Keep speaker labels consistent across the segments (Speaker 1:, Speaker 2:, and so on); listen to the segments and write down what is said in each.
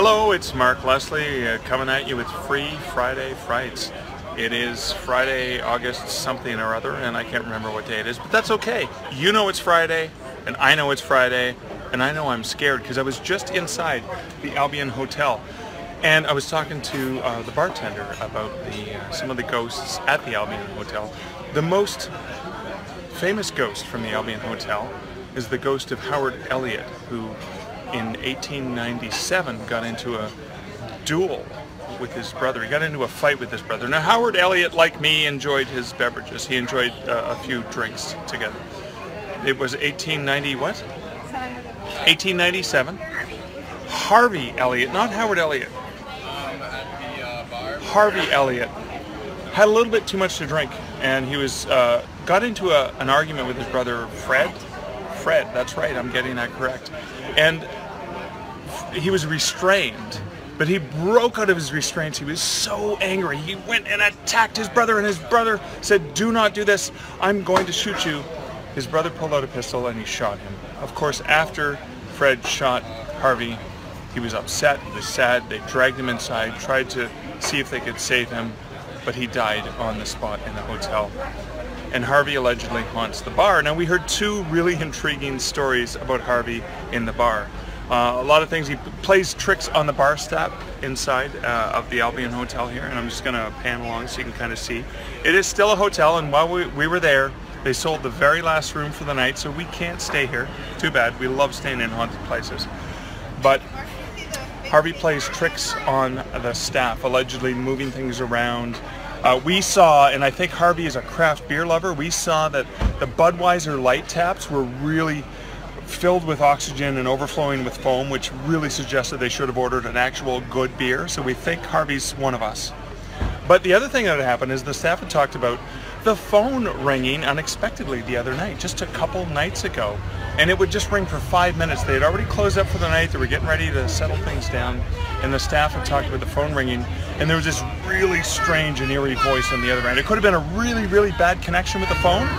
Speaker 1: Hello, it's Mark Leslie coming at you with Free Friday Frights. It is Friday, August something or other, and I can't remember what day it is, but that's okay. You know it's Friday, and I know it's Friday, and I know I'm scared because I was just inside the Albion Hotel, and I was talking to the bartender about some of the ghosts at the Albion Hotel. The most famous ghost from the Albion Hotel is the ghost of Howard Elliott, who in 1897 got into a duel with his brother. He got into a fight with his brother. Now Howard Elliott, like me, enjoyed his beverages. He enjoyed a few drinks together. It was 1897. Harvey Elliott, not Howard Elliott. Harvey Elliott had a little bit too much to drink, and he was got into an argument with his brother Fred. Fred, that's right, I'm getting that correct. And he was restrained, but he broke out of his restraints. He was so angry. He went and attacked his brother, and his brother said, "Do not do this. I'm going to shoot you." His brother pulled out a pistol and he shot him. Of course, after Fred shot Harvey, he was upset, he was sad. They dragged him inside, tried to see if they could save him, but he died on the spot in the hotel. And Harvey allegedly haunts the bar. Now, we heard two really intriguing stories about Harvey in the bar. A lot of things. He plays tricks on the bar staff inside of the Albion Hotel here, and I'm just going to pan along so you can kind of see. It is still a hotel, and while we were there, they sold the very last room for the night, so we can't stay here. Too bad. We love staying in haunted places. But Harvey plays tricks on the staff, allegedly moving things around. We saw, and I think Harvey is a craft beer lover, we saw that the Budweiser light taps were really filled with oxygen and overflowing with foam, which really suggested they should have ordered an actual good beer. So we think Harvey's one of us. But the other thing that happened is the staff had talked about the phone ringing unexpectedly the other night, just a couple nights ago. And it would just ring for 5 minutes. They had already closed up for the night. They were getting ready to settle things down. And the staff had talked about the phone ringing. And there was this really strange and eerie voice on the other end. It could have been a really, really bad connection with the phone,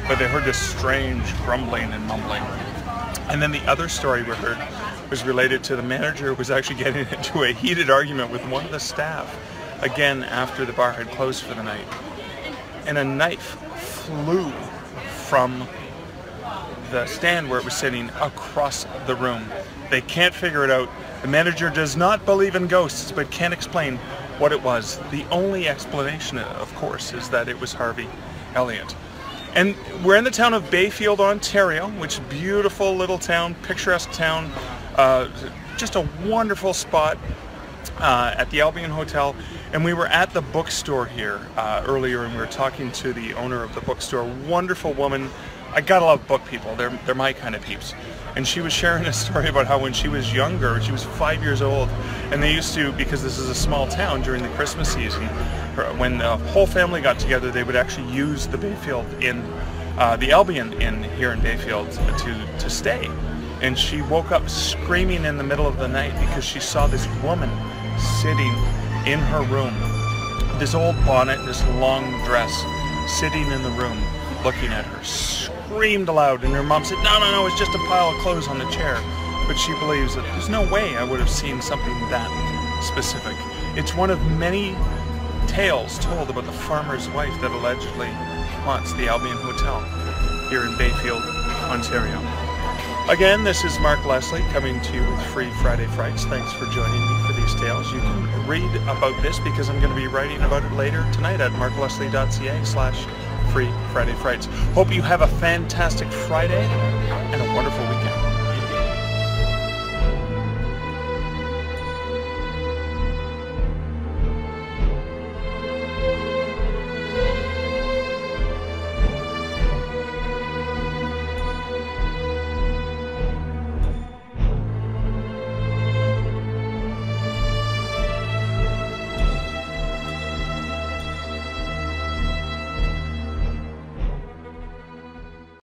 Speaker 1: but they heard this strange grumbling and mumbling. And then the other story we heard was related to the manager who was actually getting into a heated argument with one of the staff, again after the bar had closed for the night. And a knife flew from the stand where it was sitting across the room. They can't figure it out. The manager does not believe in ghosts, but can't explain what it was. The only explanation, of course, is that it was Harvey Elliott. And we're in the town of Bayfield, Ontario, which is a beautiful little town, picturesque town, just a wonderful spot at the Albion Hotel. And we were at the bookstore here earlier, and we were talking to the owner of the bookstore, wonderful woman. I gotta love book people, they're my kind of peeps. And she was sharing a story about how when she was younger, she was 5 years old, and they used to, because this is a small town during the Christmas season, when the whole family got together, they would actually use the Bayfield Inn, the Albion Inn here in Bayfield to stay. And she woke up screaming in the middle of the night because she saw this woman sitting in her room, this old bonnet, this long dress, sitting in the room looking at her, screamed aloud, and her mom said, no, it's just a pile of clothes on the chair. But she believes that there's no way I would have seen something that specific. It's one of many tales told about the farmer's wife that allegedly haunts the Albion Hotel here in Bayfield, Ontario. Again, this is Mark Leslie coming to you with Free Friday Frights. Thanks for joining me for these tales. You can read about this because I'm going to be writing about it later tonight at markleslie.ca/Free Friday Frights. Hope you have a fantastic Friday and a wonderful